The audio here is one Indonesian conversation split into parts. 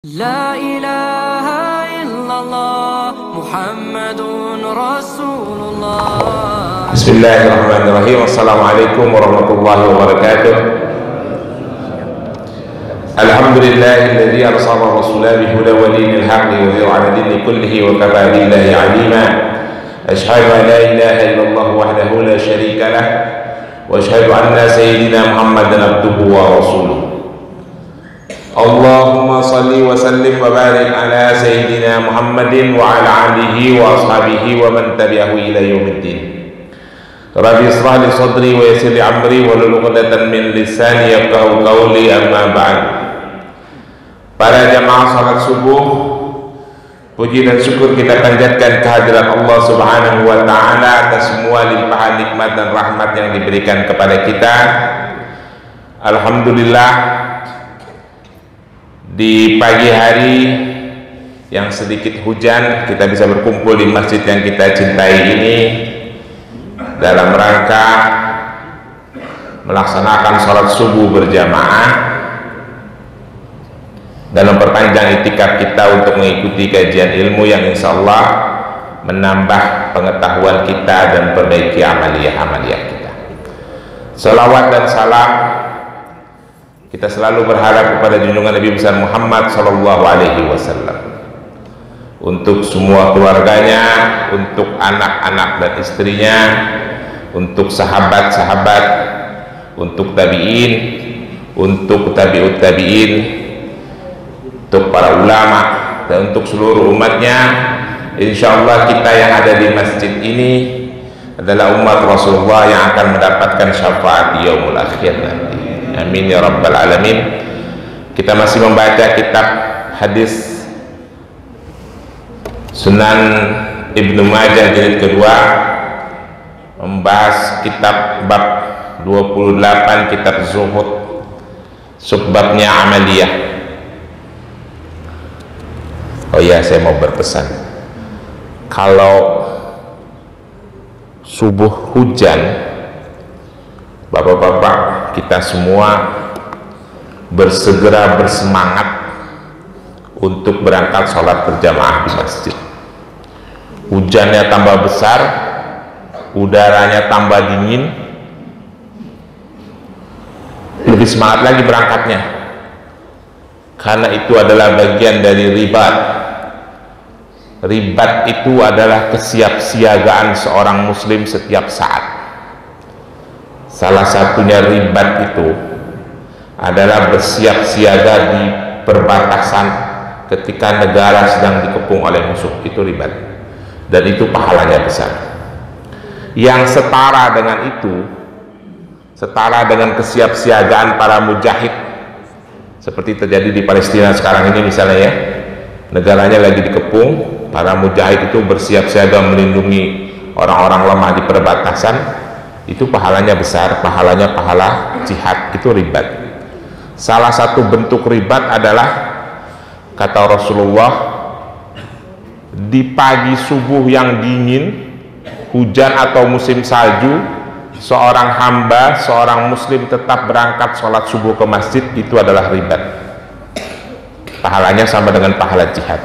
لا إله إلا الله محمد رسول الله. بسم الله الرحمن الرحيم. السلام عليكم ورحمة الله وبركاته. الحمد لله الذي أرسل رسوله بالهدى ودين الحق ليظهره على الدين كله وكفى بالله عليما. أشهد أن لا إله إلا الله وحده لا شريك له وأشهد أن سيدنا محمدا عبده ورسوله. اللهم صل وسلم وبارك على سيدنا محمد وعلى آله وأصحابه ومن تبعه إلى يوم الدين. ربي اشرح لي صدري ويسر لي أمري واحلل عقدة من لساني يفقهوا قولي. أما بعد. Para jamaah salat subuh, puji dan syukur kita panjatkan kehadirat Allah Subhanahu wa taala atas semua limpahan nikmat dan rahmat yang diberikan kepada kita. Alhamdulillah, di pagi hari yang sedikit hujan kita bisa berkumpul di masjid yang kita cintai ini dalam rangka melaksanakan sholat subuh berjamaah dan memperpanjang itikaf kita untuk mengikuti kajian ilmu yang insya Allah menambah pengetahuan kita dan perbaiki amaliyah-amaliyah kita. Salawat dan salam kita selalu berharap kepada junjungan Nabi besar Muhammad sallallahu alaihi wasallam, untuk semua keluarganya, untuk anak-anak dan istrinya, untuk sahabat-sahabat, untuk tabi'in, untuk tabi'ut tabi'in, untuk para ulama dan untuk seluruh umatnya. Insyaallah kita yang ada di masjid ini adalah umat Rasulullah yang akan mendapatkan syafaat di yaumul akhir nanti. Amin ya rabbal alamin. Kita masih membaca kitab hadis Sunan Ibnu Majah jilid kedua, membahas kitab bab 28 kitab zuhud, subbabnya amaliyah. Oh ya, saya mau berpesan, kalau subuh hujan, bapak-bapak kita semua bersemangat untuk berangkat sholat berjamaah di masjid. Hujannya tambah besar, udaranya tambah dingin, lebih semangat lagi berangkatnya, karena itu adalah bagian dari ribat. Ribat itu adalah kesiapsiagaan seorang muslim setiap saat. Salah satunya ribat itu adalah bersiap siaga di perbatasan ketika negara sedang dikepung oleh musuh. Itu ribat, dan itu pahalanya besar. Yang setara dengan itu, setara dengan kesiapsiagaan para mujahid, seperti terjadi di Palestina sekarang ini misalnya ya, negaranya lagi dikepung, para mujahid itu bersiap siaga melindungi orang-orang lemah di perbatasan. Itu pahalanya besar, pahalanya pahala jihad. Itu ribat. Salah satu bentuk ribat adalah, kata Rasulullah, di pagi subuh yang dingin, hujan atau musim salju, seorang hamba, seorang muslim tetap berangkat sholat subuh ke masjid. Itu adalah ribat. Pahalanya sama dengan pahala jihad.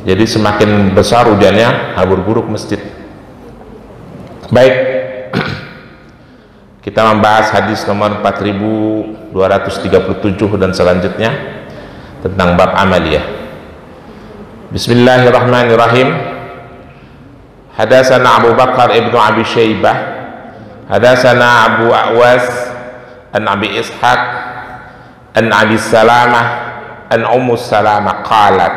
Jadi semakin besar hujannya, habur-buruk masjid. Baik, kita membahas hadis nomor 4237 dan selanjutnya tentang bab amaliyah. Bismillahirrahmanirrahim. Hadatsana Abu Bakar ibnu Abi Syaibah, hadatsana Abu Awas an Abi Ishaq an Abi Salamah an Ummu Salamah qalat,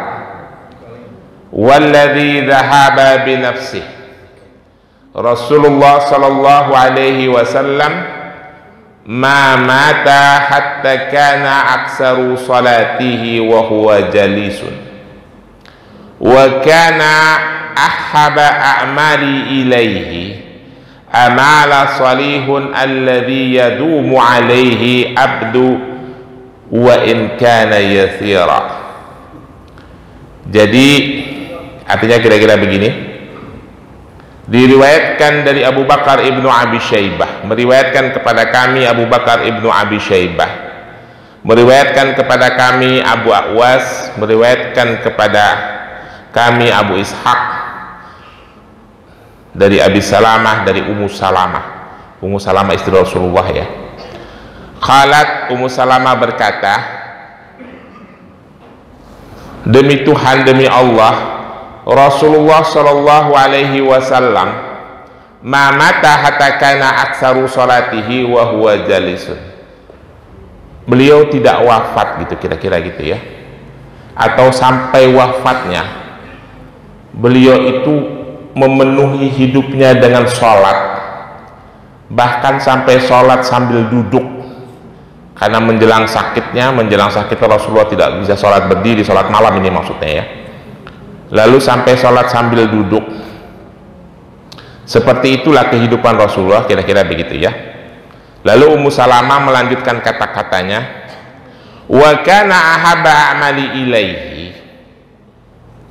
walladhi dhahaba bi nafsihi Rasulullah sallallahu alaihi wasallam ma mata hatta kana aksaru salatihi wa huwa jalisun wa kana ahhaba a'mali ilaihi amala salihun alladhi yadumu alaihi abdu wa in kana yathira. Jadi artinya kira-kira begini. Diriwayatkan dari Abu Bakar ibnu Abi Syaibah, meriwayatkan kepada kami Abu Bakar ibnu Abi Syaibah meriwayatkan kepada kami Abu Awas, meriwayatkan kepada kami Abu Ishaq dari Abi Salamah, dari Ummu Salamah. Ummu Salamah istri Rasulullah ya. Qalat, Ummu Salamah berkata, demi Tuhan, demi Allah, Rasulullah sallallahu alaihi wasallam ma mata hatta kana aktsaru salatihi wa huwa jalisun. Beliau tidak wafat gitu, kira-kira gitu ya, atau sampai wafatnya beliau itu memenuhi hidupnya dengan sholat, bahkan sampai sholat sambil duduk. Karena menjelang sakitnya Rasulullah tidak bisa sholat berdiri, sholat malam ini maksudnya ya. Lalu sampai sholat sambil duduk. Seperti itulah kehidupan Rasulullah, kira-kira begitu ya. Lalu Ummu Salamah melanjutkan kata-katanya, wa kana ahabba amali ilaihi,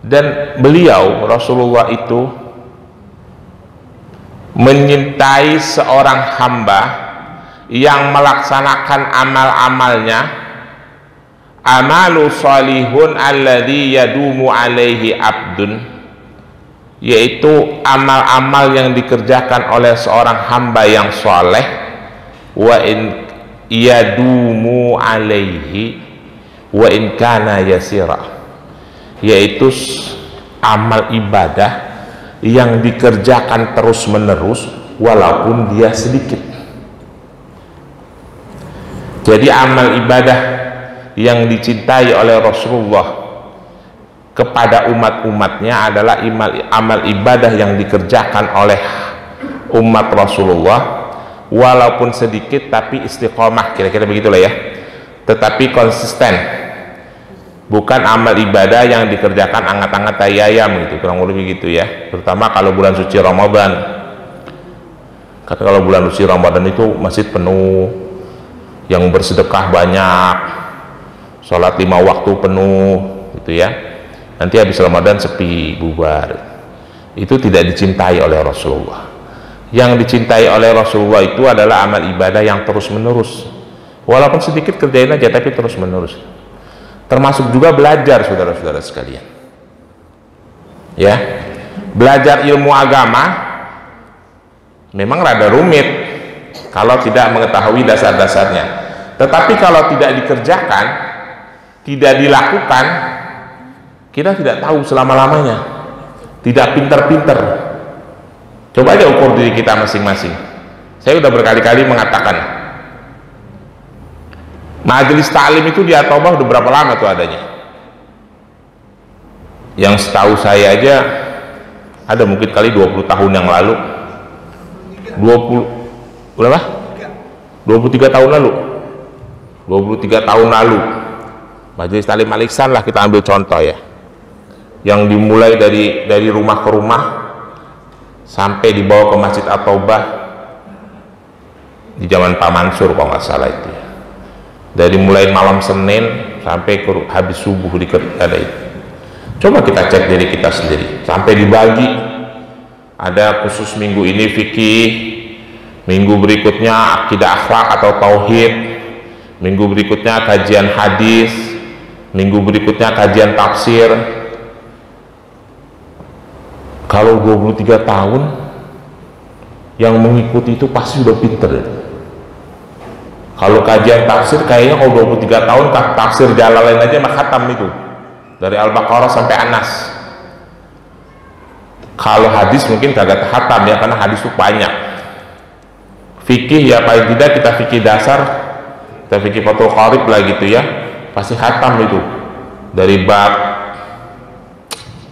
dan beliau Rasulullah itu menyintai seorang hamba yang melaksanakan amal-amalnya, amalu salihun alladhi yadumu alaihi abdun, yaitu amal-amal yang dikerjakan oleh seorang hamba yang soleh, wa in yadumu alaihi wa in kana yasira, yaitu amal ibadah yang dikerjakan terus menerus walaupun dia sedikit. Jadi amal ibadah yang dicintai oleh Rasulullah kepada umat-umatnya adalah amal ibadah yang dikerjakan oleh umat Rasulullah walaupun sedikit tapi istiqomah, kira-kira begitulah ya, tetapi konsisten, bukan amal ibadah yang dikerjakan angat-angat tayayam gitu, kurang lebih gitu ya. Terutama kalau bulan suci Ramadan, karena kalau bulan suci Ramadan itu masjid penuh, yang bersedekah banyak, sholat 5 waktu penuh gitu ya. Nanti habis Ramadan sepi, bubar. Itu tidak dicintai oleh Rasulullah. Yang dicintai oleh Rasulullah itu adalah amal ibadah yang terus menerus, walaupun sedikit kerjain aja tapi terus menerus. Termasuk juga belajar, saudara-saudara sekalian ya. Belajar ilmu agama memang rada rumit kalau tidak mengetahui dasar-dasarnya, tetapi kalau tidak dikerjakan, tidak dilakukan, kita tidak tahu selama-lamanya, tidak pinter-pinter. Coba aja ukur diri kita masing-masing. Saya sudah berkali-kali mengatakan, majelis ta'lim itu di Atobah udah berapa lama tuh adanya? Yang setahu saya aja ada mungkin kali 20 tahun yang lalu. 20 berapa? 23 tahun lalu. 23 tahun lalu. Majelis Ta'lim Al-Ihsan lah kita ambil contoh ya. Yang dimulai dari rumah ke rumah sampai dibawa ke Masjid At-Taubah di zaman Pak Mansur kalau nggak salah itu ya. Dari mulai malam Senin sampai habis subuh ada itu. Coba kita cek diri kita sendiri, sampai dibagi, ada khusus minggu ini fikih, minggu berikutnya akidah akhlak atau tauhid, minggu berikutnya kajian hadis, minggu berikutnya kajian tafsir. Kalau 23 tahun yang mengikuti itu pasti udah pinter ya. Kalau kajian tafsir kayaknya kalau 23 tahun tafsir Jalalain aja mah khatam itu, dari Al-Baqarah sampai Anas. Kalau hadis mungkin kagak khatam ya, karena hadis itu banyak. Fikih ya paling tidak kita fikih dasar, kita fikih Fathul Qarib lah gitu ya, pasti khatam itu, dari bab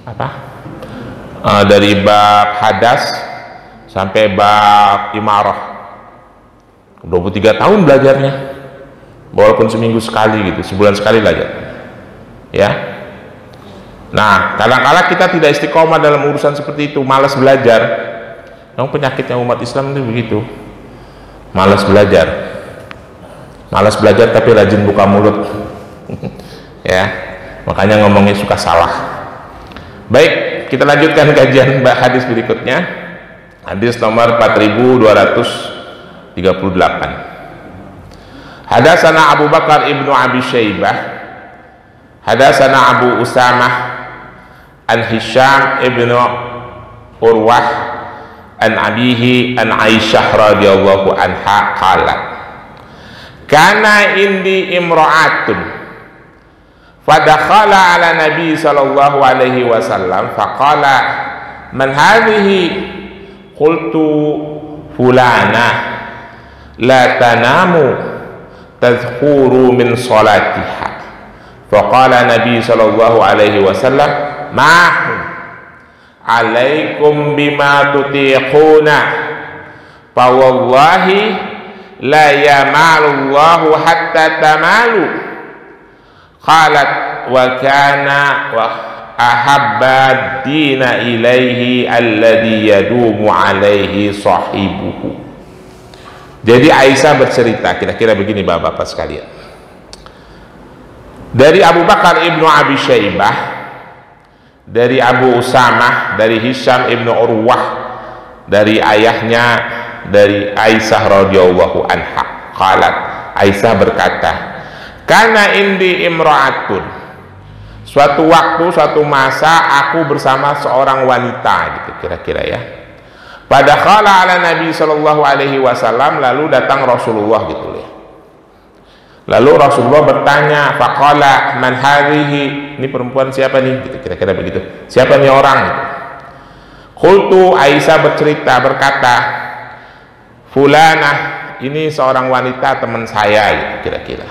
apa? Dari bab hadas sampai bab imarah. 23 tahun belajarnya, walaupun seminggu sekali gitu, sebulan sekali belajar ya. Nah, kadang-kadang kita tidak istiqomah dalam urusan seperti itu, malas belajar. Yang penyakitnya umat Islam itu begitu, malas belajar tapi rajin buka mulut ya, makanya ngomongnya suka salah. Baik, kita lanjutkan kajian hadis berikutnya, hadis nomor 4238. Hadatsana Abu Bakar ibnu Abi Syaibah, hadatsana Abu Usamah an Hisham ibnu Urwah an abihi an Aisyah radhiyallahu anha qalat kana indi imra'atun fadakhala ala nabi sallallahu alaihi wasallam faqala man hadhihi qultu fulana la tanamu tadhkuru min salatiha faqala nabi sallallahu alaihi wasallam ma alaikum bima tutiquna fa wallahi la yamalu Allahu hatta tamalu. Qalat wa kana wa ahabba dina ilaihi alladhi yadumu alaihi sahibuhu. Jadi Aisyah bercerita kira-kira begini bapak-bapak sekalian, dari Abu Bakar ibnu Abi Syaibah, dari Abu Usamah, dari Hisham ibnu Urwah, dari ayahnya, dari Aisyah radhiyallahu anha. Qalat, Aisyah berkata, kana indi imra'atun, suatu waktu, suatu masa aku bersama seorang wanita, gitu kira-kira ya. Pada khala ala Nabi sallallahu alaihi wasallam, lalu datang Rasulullah gitu ya. Lalu Rasulullah bertanya, faqala man hadhihi, ini perempuan siapa nih, gitu kira-kira begitu. Siapa nih orang gitu. Qultu, Aisyah bercerita berkata, fulanah, ini seorang wanita teman saya gitu kira-kira.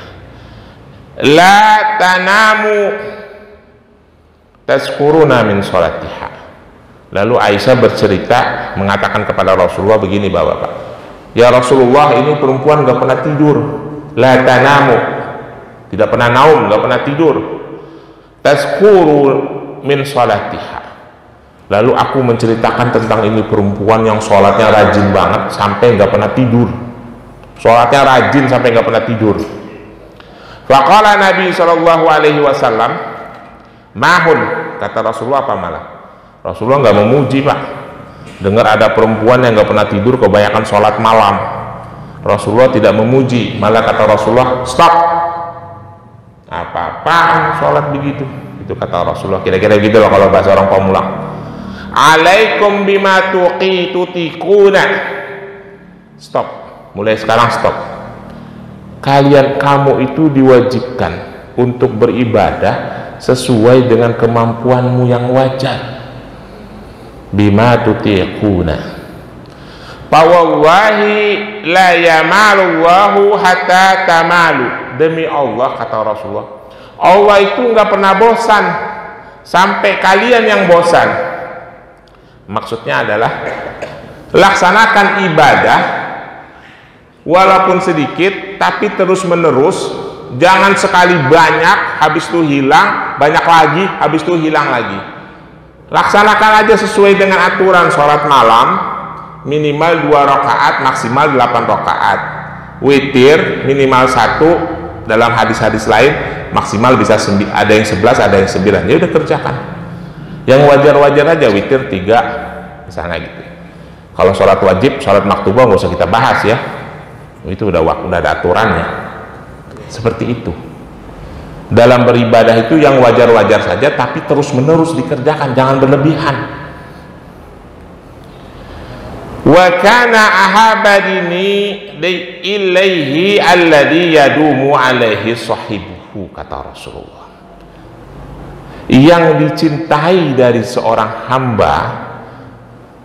La tanamu tazkuruna min salatiha. Lalu Aisyah bercerita mengatakan kepada Rasulullah begini bapak-bapak, ya Rasulullah, ini perempuan gak pernah tidur. La tanamu, tidak pernah naum, gak pernah tidur. Tazkuru min salatiha. Lalu aku menceritakan tentang ini perempuan yang sholatnya rajin banget sampai gak pernah tidur. Sholatnya rajin sampai gak pernah tidur. Faqala Nabi sallallahu alaihi wasallam, mahun, kata Rasulullah apa malah? Rasulullah nggak memuji pak, dengar ada perempuan yang nggak pernah tidur kebanyakan sholat malam. Rasulullah tidak memuji, malah kata Rasulullah, stop, apa-apaan sholat begitu, itu kata Rasulullah. Kira-kira gitu loh kalau bahasa orang pemula. Alaikum bima tuqiquna, stop, mulai sekarang stop. Kamu itu diwajibkan untuk beribadah sesuai dengan kemampuanmu yang wajar. Bima tutiquna fa wallahi la yamalu Allahu hatta tamalu. Demi Allah, kata Rasulullah, Allah itu nggak pernah bosan sampai kalian yang bosan. Maksudnya adalah laksanakan ibadah walaupun sedikit tapi terus menerus, jangan sekali banyak habis itu hilang, banyak lagi habis itu hilang lagi. Laksanakan aja sesuai dengan aturan sholat malam, minimal 2 rakaat, maksimal 8 rakaat. Witir minimal 1, dalam hadis-hadis lain maksimal bisa ada yang 11, ada yang 9. Ya udah kerjakan. Yang wajar-wajar aja, witir 3 misalnya gitu. Kalau sholat wajib, sholat maktubah nggak usah kita bahas ya. Itu udah ada aturannya. Seperti itu. Dalam beribadah itu yang wajar-wajar saja tapi terus menerus dikerjakan, jangan berlebihan. Wa kana ahabadini ilaihi alladhi yadumu alaihi sahibuhu, kata Rasulullah. Yang dicintai dari seorang hamba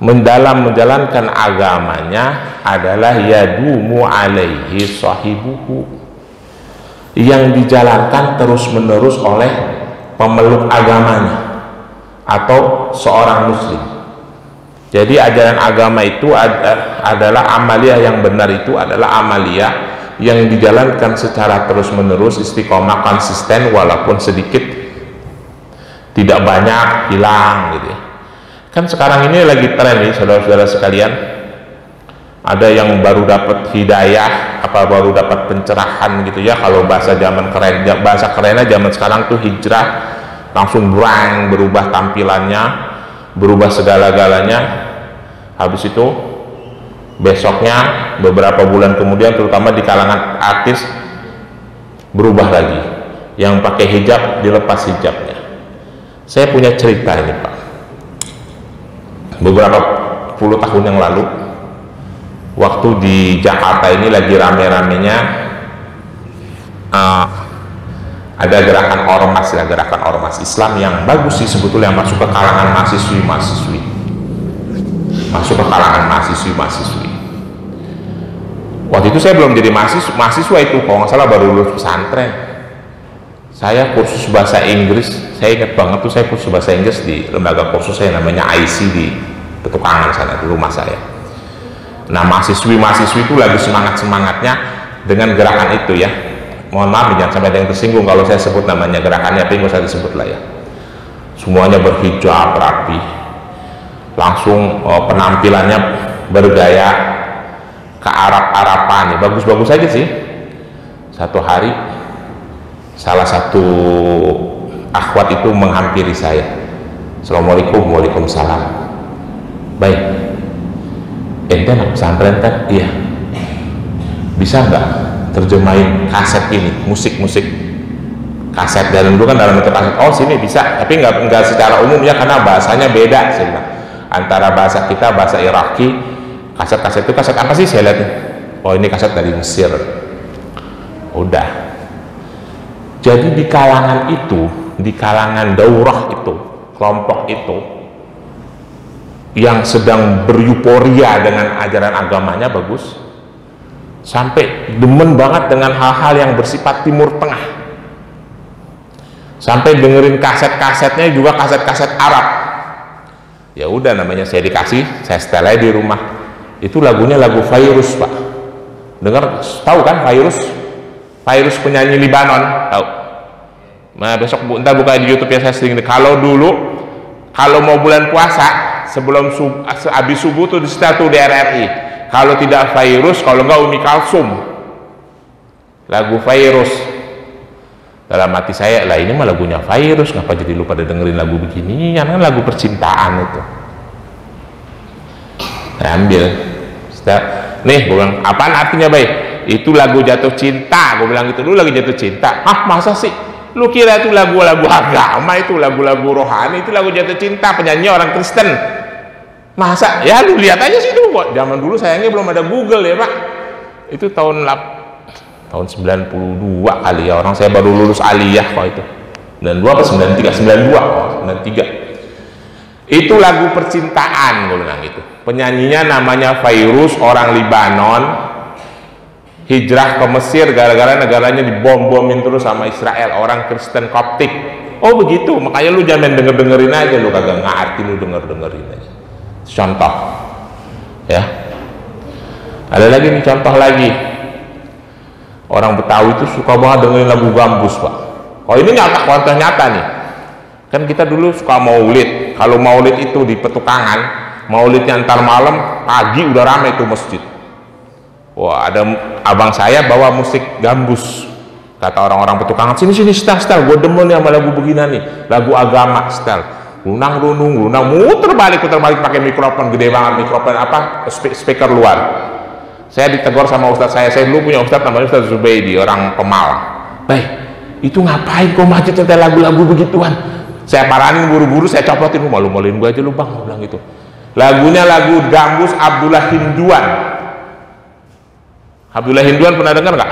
mendalam menjalankan agamanya adalah yadumu alaihi sahibuhu, yang dijalankan terus-menerus oleh pemeluk agamanya atau seorang muslim. Jadi ajaran agama itu adalah amaliyah, yang benar itu adalah amaliyah yang dijalankan secara terus-menerus, istiqomah, konsisten, walaupun sedikit, tidak banyak, hilang gitu ya. Kan sekarang ini lagi tren nih saudara-saudara sekalian, ada yang baru dapat hidayah, baru dapat pencerahan gitu ya. Kalau bahasa zaman keren, bahasa kerennya zaman sekarang tuh hijrah, langsung berubah tampilannya, berubah segala-galanya. Habis itu besoknya, beberapa bulan kemudian, terutama di kalangan artis, berubah lagi, yang pakai hijab dilepas hijabnya. Saya punya cerita ini Pak, beberapa puluh tahun yang lalu, waktu di Jakarta ini lagi rame-ramenya ada gerakan ormas, ya, gerakan ormas Islam yang bagus sih sebetulnya, masuk ke kalangan mahasiswi, masuk ke kalangan mahasiswi. Waktu itu saya belum jadi mahasiswa itu, kalau nggak salah baru lulus pesantren. Saya kursus bahasa Inggris, saya ingat banget tuh, saya kursus bahasa Inggris di lembaga kursus saya namanya IC di Petukangan sana, di rumah saya. Nah, mahasiswi itu lagi semangatnya dengan gerakan itu ya. Mohon maaf jangan sampai ada yang tersinggung kalau saya sebut namanya gerakannya, tapi nggak usah disebut lah ya. Semuanya berhijab rapi, langsung penampilannya bergaya ke Arab-Araban, ya bagus-bagus aja sih. Satu hari salah satu akhwat itu menghampiri saya. Assalamualaikum. Waalaikumsalam. Baik, ente anak pesantren kan? Iya. Bisa nggak terjemahin kaset ini, musik kaset dalam dulu kan dalam bentuk kaset? Oh sini bisa, tapi nggak secara umum ya, karena bahasanya beda sih, antara bahasa kita, bahasa Iraki. Kaset itu kaset apa sih? Saya lihat, oh ini kaset dari Mesir. Udah. Jadi di kalangan itu, di kalangan daurah itu, kelompok itu yang sedang beryuforia dengan ajaran agamanya bagus, sampai demen banget dengan hal-hal yang bersifat Timur Tengah, sampai dengerin kaset-kasetnya juga kaset-kaset Arab. Ya udah, namanya saya dikasih, saya setel aja di rumah. Itu lagunya lagu Fairuz Pak. Dengar, tahu kan Fairuz penyanyi Libanon, tahu? Nah besok ntar buka di YouTube ya, saya sering. Kalau dulu kalau mau bulan puasa sebelum habis subuh tuh di setel tuh di RRI. Kalau tidak Fairuz, kalau enggak Umi Kalsum, lagu Fairuz. Dalam hati saya, lah ini mah lagunya Fairuz, ngapa jadi lu pada dengerin lagu begini? Kan lagu percintaan itu. Saya ambil, nih gue bilang, apaan artinya baik? Itu lagu jatuh cinta, gue bilang gitu. Lu lagi jatuh cinta? Ah masa sih? Lu kira itu lagu-lagu agama, itu lagu-lagu rohani, itu lagu jatuh cinta, penyanyi orang Kristen. Masa? Ya lu lihat aja sih itu. Zaman dulu sayangnya belum ada Google ya Pak. Itu tahun 92 kali ya, orang saya baru lulus aliyah kok itu. 92 apa 93? 92, oh 93. Itu lagu percintaan, gue bilang gitu. Penyanyinya namanya Fairuz, orang Libanon, hijrah ke Mesir gara-gara negaranya dibom-bomin terus sama Israel, orang Kristen Koptik. Oh begitu, makanya lu jangan denger-dengerin aja, lu kagak ngerti, lu denger-dengerin aja. Contoh ya, ada lagi nih contoh lagi. Orang Betawi itu suka banget dengerin lagu gambus Pak. Oh ini nyata, contoh nyata nih. Kan kita dulu suka maulid. Kalau maulid itu di Petukangan, maulidnya antar malam, pagi udah ramai tuh masjid. Wah, ada abang saya bawa musik gambus. Kata orang-orang Petukangan, sini setel, gue demen nih sama lagu begini nih, lagu agama, setel. Lunang, muter balik pakai mikrofon gede banget, mikrofon apa? Speaker luar. Saya ditegur sama ustadz saya dulu punya ustadz namanya Ustadz Zubaidi, orang Pemalang. Baik, itu ngapain kok masjid nyetel lagu-lagu begituan? Saya paranin buru-buru, saya copotin, lu malu-maluin gue aja lu bang, gue bilang gitu. Lagunya lagu gambus Abdullah Hinduan. Abdullah Hinduan pernah dengar nggak?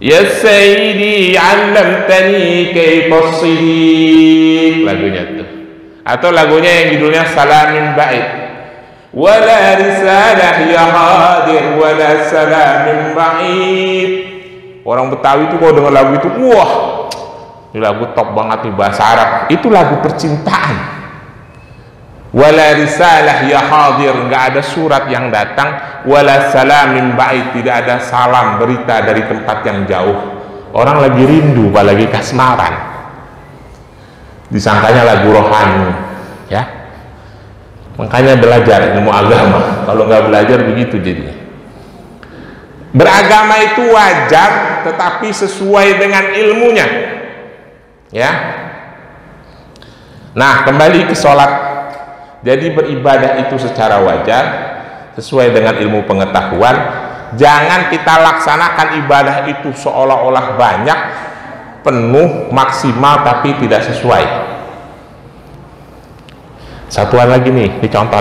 Ya Sayyidi 'allamtani kaifa siddiq, lagunya tuh. Atau lagunya yang judulnya Salamin Ba'id. Wala risalah ya hadir wala salamin ba'id. Orang Betawi itu kalau dengar lagu itu, wah ini lagu top banget nih, bahasa Arab. Itu lagu percintaan. Wala risalah ya hadir, nggak ada surat yang datang. Wala salamin ba'id, tidak ada salam berita dari tempat yang jauh. Orang lagi rindu, apalagi kasmaran, disangkanya lagu rohani ya. Makanya belajar ilmu agama, kalau nggak belajar begitu jadinya. Beragama itu wajar, tetapi sesuai dengan ilmunya ya. Nah kembali ke sholat, jadi beribadah itu secara wajar sesuai dengan ilmu pengetahuan, Jangan kita laksanakan ibadah itu seolah-olah banyak, penuh, maksimal, tapi tidak sesuai. Satuan lagi nih, ini contoh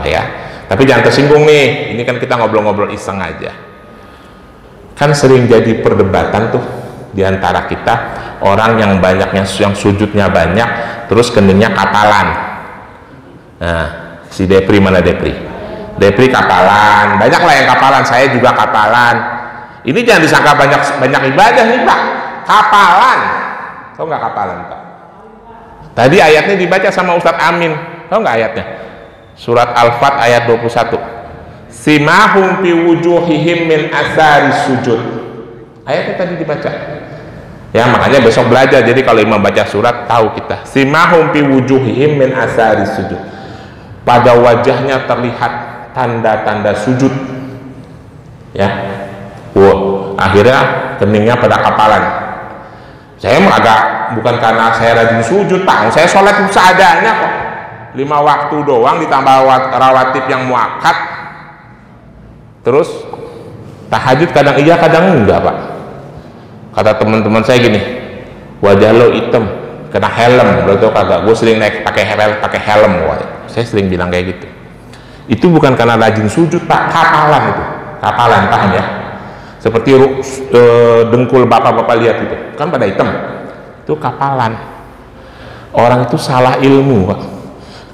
ya. Tapi jangan tersinggung nih, ini kan kita ngobrol-ngobrol iseng aja. Kan sering jadi perdebatan tuh di antara kita, orang yang banyaknya yang sujudnya banyak, terus keningnya kapalan. Nah, si Depri mana Depri? Depri kapalan, banyak lah yang kapalan, saya juga kapalan. Ini jangan disangka banyak ibadah nih Pak, kapalan. Tahu nggak kapalan Pak? Tadi ayatnya dibaca sama Ustadz Amin, tahu nggak ayatnya? Surat Al-Fat ayat 21. Simahum fi wujuhihim min asari sujud. Ayatnya tadi dibaca. Ya makanya besok belajar, jadi kalau imam baca surat tahu kita. Simahum fi wujuhihim min asari sujud. Pada wajahnya terlihat tanda-tanda sujud, ya. Akhirnya keningnya pada kapalan. Saya agak, bukan karena saya rajin sujud Pak, saya sholat itu seadanya kok, 5 waktu doang ditambah rawatib yang muakkad. Terus tahajud kadang iya kadang enggak Pak. Kata teman-teman saya gini, wajah lo hitam kena helm, lo tau kagak? Gue sering naik pakai helm, saya sering bilang kayak gitu. Itu bukan karena rajin sujud Pak, kapalan itu, kapalan, paham ya? Seperti dengkul bapak-bapak lihat itu, kan pada hitam, itu kapalan. Orang itu salah ilmu Pak,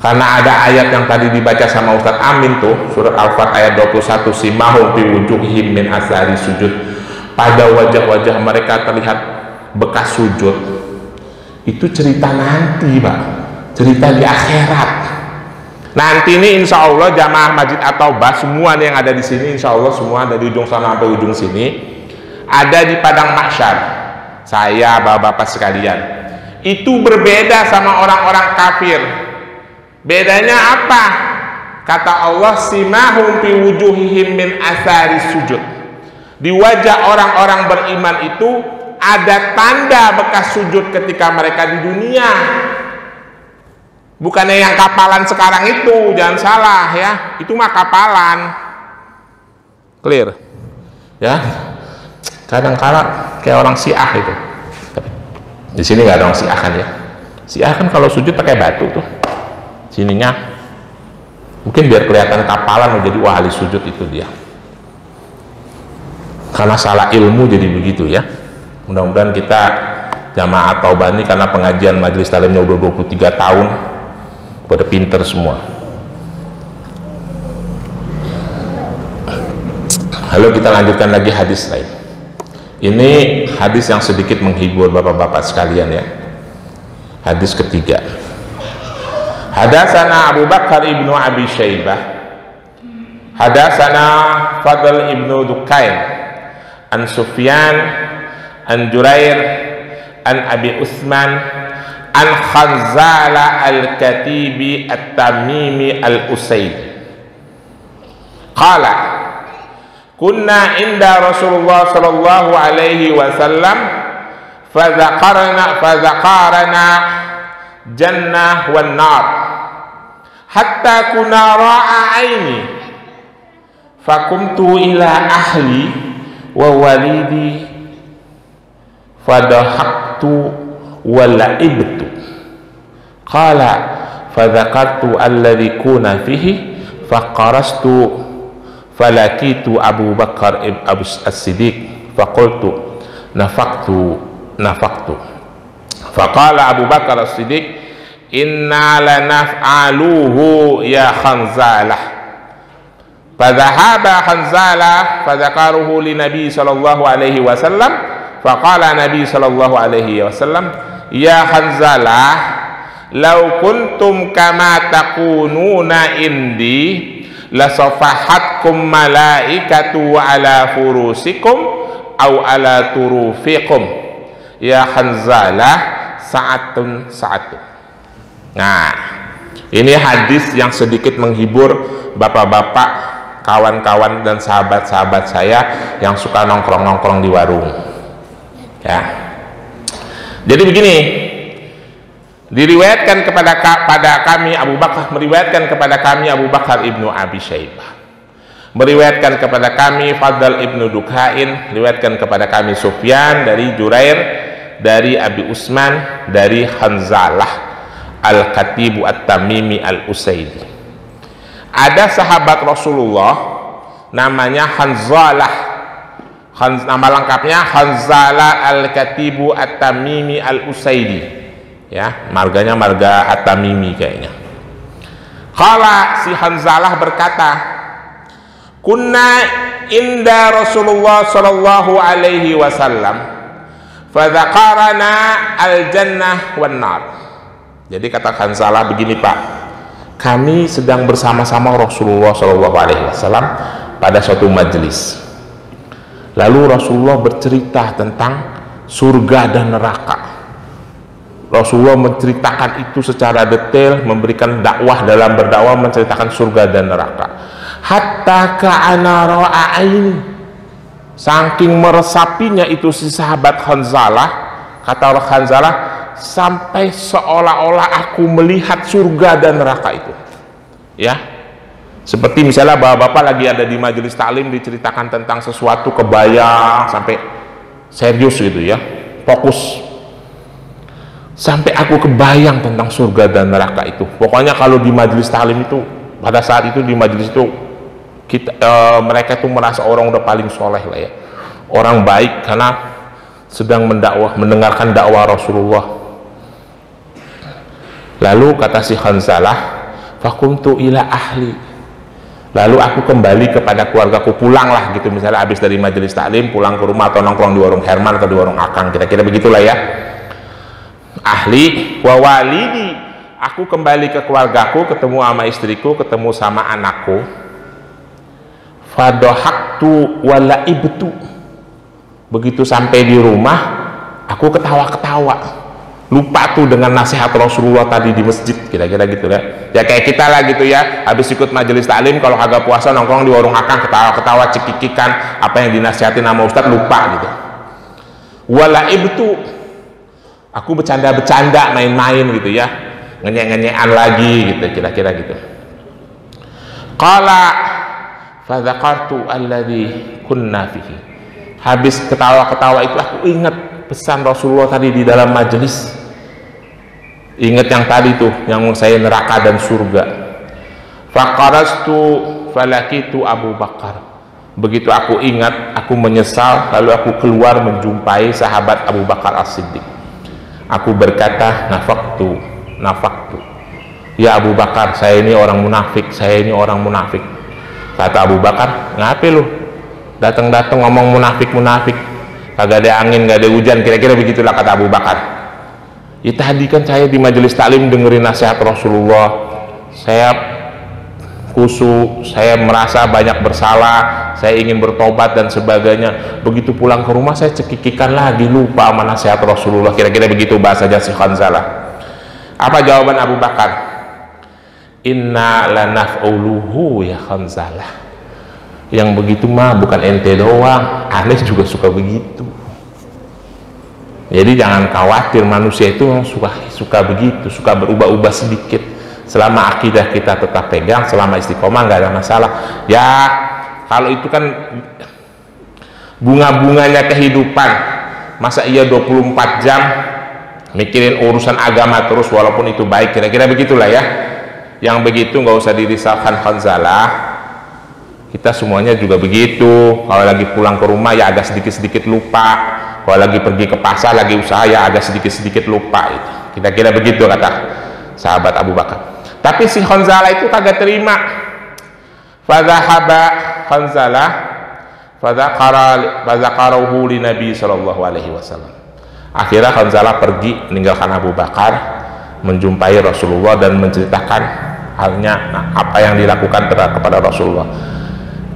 karena ada ayat yang tadi dibaca sama Ustadz Amin tuh, surat Al-Fat ayat 21, simahum fi wujuhihim min asari sujud. Pada wajah-wajah mereka terlihat bekas sujud. Itu cerita nanti Pak, cerita di akhirat. Nanti ini insya Allah jamaah Masjid At-Taubah semua yang ada di sini, insya Allah semua dari ujung sana sampai ujung sini ada di padang mahsyar. Saya bapak-bapak sekalian, itu berbeda sama orang-orang kafir. Bedanya apa? Kata Allah, simahum fi wujuhihim min athari sujud. Di wajah orang-orang beriman itu ada tanda bekas sujud ketika mereka di dunia. Bukannya yang kapalan sekarang itu, jangan salah ya, itu mah kapalan. Clear ya? Kadang-kala kayak orang Syiah itu. Di sini nggak ada orang Syiah kan ya? Syiah kan kalau sujud pakai batu tuh, sininya mungkin biar kelihatan kapalan menjadi ahli sujud itu dia. Karena salah ilmu jadi begitu ya. Mudah-mudahan kita jamaah At-Taubah ini karena pengajian majelis taklimnya udah 23 tahun, pada pinter semua. Lalu kita lanjutkan lagi hadis lain. Ini hadis yang sedikit menghibur bapak-bapak sekalian ya. Hadis ketiga. Hadatsana Abu Bakar ibnu Abi Syaibah, hadatsana Fadl ibnu Dukain, an Sufyan, an Jurair, an Abi Utsman, an Khanzala al-Katibi at-Tamimi al-Usaid qala kunna inda Rasulullah sallallahu alaihi wasallam fadzakarna jannah wan nar hatta kuna ra'a aini fakumtu ila ahli wa walidi fadahaktu wala'ibtu qala fadzakartu alladhi kuna fihi faqarastu falakitu Abu Bakar Abu As-Siddiq faqultu nafaqtu faqala Abu Bakar As-Siddiq inna lanaf'aluhu ya Khanzalah fadhahaba Khanzalah fadzakaruhu li Nabi sallallahu alaihi wasallam faqala Nabi sallallahu alaihi wasallam ya Khanzalah law kuntum kama takununa indi lasafahatkum malaikatu ala furusikum au ala turufikum ya Khanzalah sa'atun. Nah, ini hadis yang sedikit menghibur bapak-bapak, kawan-kawan dan sahabat-sahabat saya yang suka nongkrong-nongkrong di warung ya. Jadi begini, diriwayatkan kepada kami Abu Bakar, meriwayatkan kepada kami Abu Bakar ibnu Abi Syaibah Meriwayatkan kepada kami Fadl ibnu Dukhain, riwayatkan kepada kami Sufyan dari Jurair, dari Abi Usman, dari Hanzalah Al-Katibu At-Tamimi Al-Usaidi. Ada sahabat Rasulullah namanya Hanzalah, nama lengkapnya Hanzalah Al-Katibu At-Tamimi Al-Usaidi, ya, marganya marga At-Tamimi kayaknya. Kala si Hanzalah berkata, kunna inda Rasulullah sallallahu alaihi wasallam fadzakarana al-jannah wan nar. Jadi kata Hanzalah begini, Pak, kami sedang bersama-sama Rasulullah sallallahu alaihi wasallam pada suatu majelis. Lalu Rasulullah bercerita tentang surga dan neraka. Rasulullah menceritakan itu secara detail, memberikan dakwah dalam berdakwah, menceritakan surga dan neraka. Hatta ka'ana ra'ain, saking meresapinya itu si sahabat Hanzalah, kata Hanzalah, sampai seolah-olah aku melihat surga dan neraka itu, ya. Seperti misalnya bapak-bapak lagi ada di majelis taklim, diceritakan tentang sesuatu, kebayang sampai serius gitu ya, fokus, sampai aku kebayang tentang surga dan neraka itu. Pokoknya kalau di majelis taklim itu, pada saat itu di majelis itu mereka itu merasa orang udah paling soleh lah ya, orang baik, karena sedang mendakwah, mendengarkan dakwah Rasulullah. Lalu kata si Hanzalah, fakumtu ila ahli, lalu aku kembali kepada keluargaku, pulang lah gitu, misalnya habis dari majelis taklim pulang ke rumah atau nongkrong di warung Herman atau di warung Akang, kira-kira begitulah ya. Ahli wa walidi, aku kembali ke keluargaku, ketemu sama istriku, ketemu sama anakku. Fadohaktu wala ibtu, begitu sampai di rumah aku ketawa-ketawa, lupa tuh dengan nasihat Rasulullah tadi di masjid, kira-kira gitu ya. Ya kayak kita lah gitu ya, habis ikut majelis taklim kalau agak puasa nongkrong di warung Akang, ketawa-ketawa, cekikikan apa yang dinasihatin sama Ustadz, lupa gitu. Wala ibtu, aku bercanda-bercanda, main-main gitu ya, ngenyek-ngenyekan lagi gitu, kira-kira gitu. Qala fadzakartu alladzi kunna fihi, habis ketawa-ketawa itu aku ingat pesan Rasulullah tadi di dalam majelis, ingat yang tadi tuh, yang saya neraka dan surga. Faqarastu falakitu Abu Bakar, begitu aku ingat, aku menyesal, lalu aku keluar menjumpai sahabat Abu Bakar As-Siddiq. Aku berkata, nafaktu, ya Abu Bakar, saya ini orang munafik, saya ini orang munafik. Kata Abu Bakar, ngapain lu datang-datang ngomong munafik, kagak ada angin, gak ada hujan, kira-kira begitulah kata Abu Bakar. Ya tadi kan saya di majelis taklim dengerin nasihat Rasulullah, saya khusyuk, saya merasa banyak bersalah, saya ingin bertobat dan sebagainya. Begitu pulang ke rumah saya cekikikan lagi, lupa sama nasihat Rasulullah, kira-kira begitu bahasanya si Hanzalah. Apa jawaban Abu Bakar? Inna lanaf'uluhu ya Hanzalah, yang begitu mah bukan ente doang, aneh juga suka begitu. Jadi jangan khawatir, manusia itu suka begitu, suka berubah-ubah sedikit. Selama akidah kita tetap pegang, selama istiqomah nggak ada masalah. Ya kalau itu kan bunga-bunganya kehidupan, masa iya 24 jam mikirin urusan agama terus, walaupun itu baik, kira-kira begitulah ya. Yang begitu nggak usah dirisaukan Hanzalah, kita semuanya juga begitu. Kalau lagi pulang ke rumah ya agak sedikit-sedikit lupa, kalau lagi pergi ke pasar lagi usaha ya agak sedikit-sedikit lupa itu. Kira-kira begitu kata sahabat Abu Bakar. Tapi si Hanzalah itu kagak terima. Fadzahaba Hanzalah fadzakarahu li Nabi sallallahu alaihi wasallam. Akhirnya Hanzalah pergi meninggalkan Abu Bakar, menjumpai Rasulullah dan menceritakan halnya apa yang dilakukan kepada Rasulullah.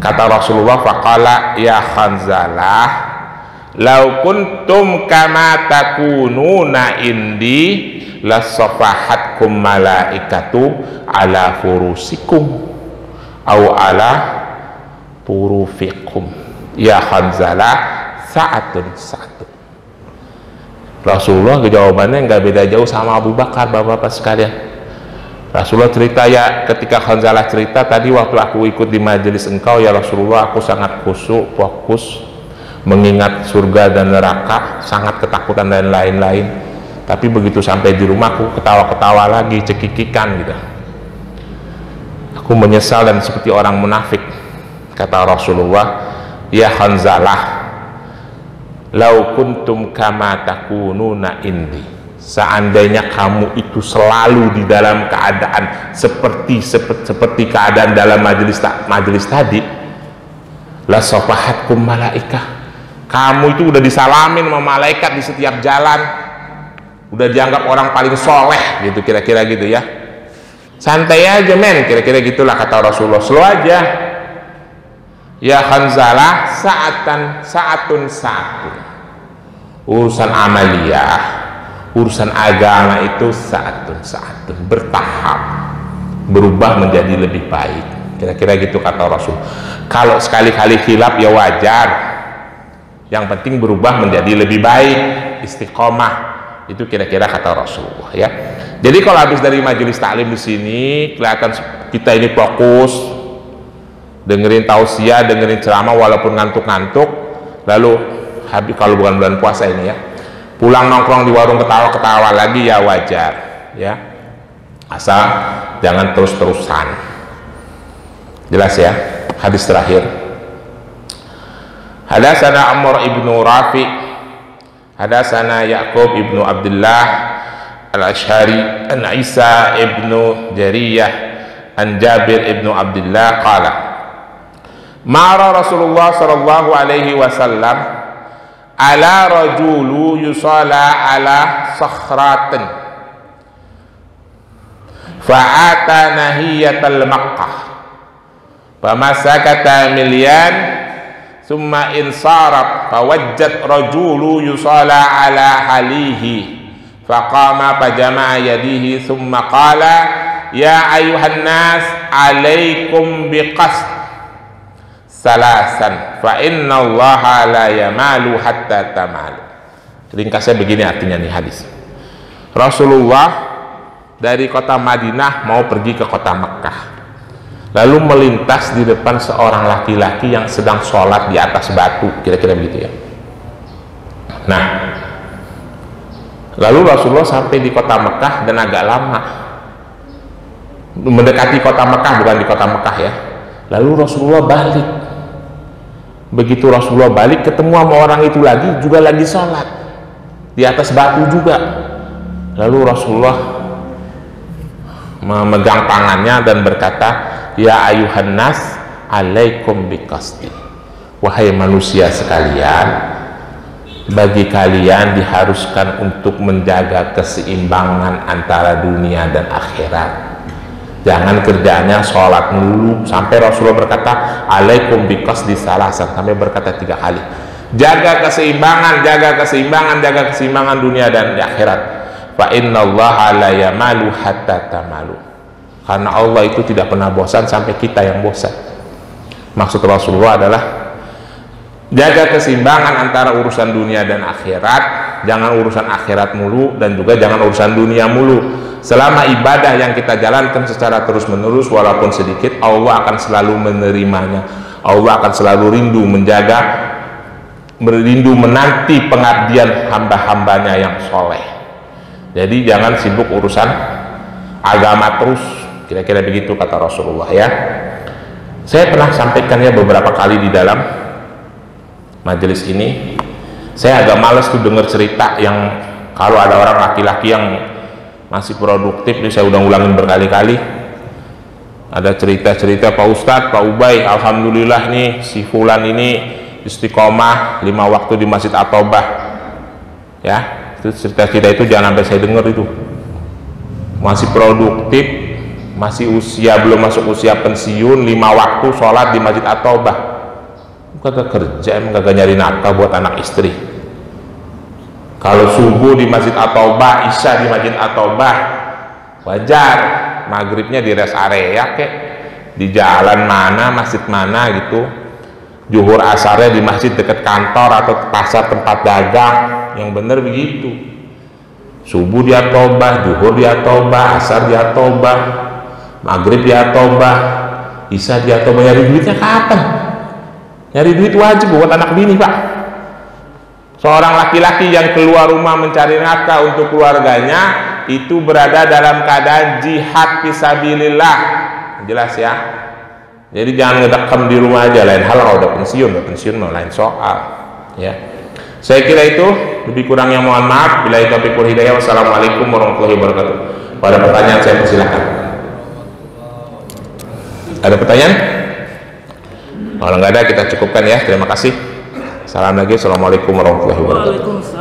Kata Rasulullah, faqala ya Hanzalah, lau kuntum kama takununa indi lasafahatkum malaikatu ala furusikum au ala turufikum ya Hanzalah sa'atun. Rasulullah jawabannya nggak beda jauh sama Abu Bakar, bapak-bapak sekalian. Rasulullah cerita, ya ketika Hanzalah cerita, tadi waktu aku ikut di majelis engkau ya Rasulullah, aku sangat khusyuk, fokus mengingat surga dan neraka, sangat ketakutan dan lain-lain. Tapi begitu sampai di rumah aku ketawa-ketawa lagi, cekikikan gitu. Aku menyesal dan seperti orang munafik. Kata Rasulullah, ya Hanzalah, lau kuntum kama takununa indi, seandainya kamu itu selalu di dalam keadaan seperti keadaan dalam majelis tadi, la safahatkum malaikah, kamu itu udah disalamin sama malaikat di setiap jalan, udah dianggap orang paling soleh gitu, kira-kira gitu ya. Santai aja men, kira-kira gitulah kata Rasulullah. Slow aja. Ya Hanzalah, saatun urusan amaliyah, urusan agama itu saatun bertahap, berubah menjadi lebih baik, kira-kira gitu kata Rasul. Kalau sekali-kali khilaf ya wajar, yang penting berubah menjadi lebih baik, istiqomah, itu kira-kira kata Rasulullah ya. Jadi kalau habis dari majelis taklim di sini kelihatan kita ini fokus dengerin tausiah, dengerin ceramah walaupun ngantuk-ngantuk, lalu habis kalau bukan bulan puasa ini ya, pulang nongkrong di warung ketawa-ketawa lagi ya wajar ya, asal jangan terus-terusan. Jelas ya. Hadis terakhir, hadatsana Amr ibnu Rafi, hadatsana Yaqub ibnu Abdullah al-Ash'ari, an Isa ibnu Jariyah, an Jabir ibnu Abdullah qala ma'ara Rasulullah sallallahu alaihi wasallam ala rajulu yusala ala sakhratin fa'ata nahiyatal Makkah famasakata milyan summa insarab fawajjat rajulu yusala ala halihi faqama fajama'a yadihi summa qala ya ayuhan nas alaikum biqasd salasan fa inna allaha la yamalu hatta tamalu. Ringkasnya begini artinya nih hadis. Rasulullah dari kota Madinah mau pergi ke kota Mekkah, lalu melintas di depan seorang laki-laki yang sedang sholat di atas batu, kira-kira begitu ya. Nah, lalu Rasulullah sampai di kota Mekkah dan agak lama mendekati kota Mekkah, bukan di kota Mekkah ya. Lalu Rasulullah balik. Begitu Rasulullah balik, ketemu sama orang itu lagi, juga lagi sholat di atas batu juga. Lalu Rasulullah memegang tangannya dan berkata, ya ayuhan nas alaikum biqasdi, wahai manusia sekalian, bagi kalian diharuskan untuk menjaga keseimbangan antara dunia dan akhirat. Jangan kerjanya sholat melulu, sampai Rasulullah berkata alaikum biqasdi salasan, sampai berkata 3 kali. Jaga keseimbangan, jaga keseimbangan, jaga keseimbangan dunia dan di akhirat. Fa innallaha la yamalu hatta tamalu, karena Allah itu tidak pernah bosan sampai kita yang bosan. Maksud Rasulullah adalah jaga keseimbangan antara urusan dunia dan akhirat. Jangan urusan akhirat mulu dan juga jangan urusan dunia mulu. Selama ibadah yang kita jalankan secara terus-menerus walaupun sedikit, Allah akan selalu menerimanya. Allah akan selalu rindu menanti pengabdian hamba-hambanya yang soleh. Jadi jangan sibuk urusan agama terus, kira-kira begitu kata Rasulullah ya. Saya pernah sampaikannya beberapa kali di dalam majelis ini. Saya agak males tuh dengar cerita yang kalau ada orang laki-laki yang masih produktif, ini saya ulang-ulangin berkali-kali. Ada cerita-cerita Pak Ustadz, Pak Ubay, alhamdulillah nih si fulan ini istiqomah 5 waktu di Masjid At-Taubah ya. Itu cerita-cerita itu jangan sampai saya dengar itu. Masih produktif, masih usia, belum masuk usia pensiun, 5 waktu sholat di Masjid At-Taubah. Kagak kerja, emang kagak nyari nafkah buat anak istri. Kalau subuh di Masjid At-Taubah, isya di Masjid At-Taubah, wajar. Maghribnya di rest area kek, di jalan mana, masjid mana gitu. Zuhur asarnya di masjid dekat kantor atau pasar tempat dagang, yang bener begitu. Subuh di At-Taubah, zuhur di At-Taubah, asar di At-Taubah. maghrib dia tobah, isya dia tobah. Nyari duitnya kapan? Nyari duit wajib buat anak bini, Pak. Seorang laki-laki yang keluar rumah mencari nafkah untuk keluarganya itu berada dalam keadaan jihad fisabilillah. Jelas ya. Jadi jangan ngedekam di rumah aja. Lain hal kalau udah pensiun mau lain soal. Ya. Saya kira itu, lebih kurangnya mohon maaf. Billahi taufiq wal hidayah. Wassalamualaikum warahmatullahi wabarakatuh. Kalau ada pertanyaan saya persilahkan. Ada pertanyaan? Kalau nggak ada kita cukupkan ya. Terima kasih. Salam lagi. Assalamualaikum warahmatullahi wabarakatuh.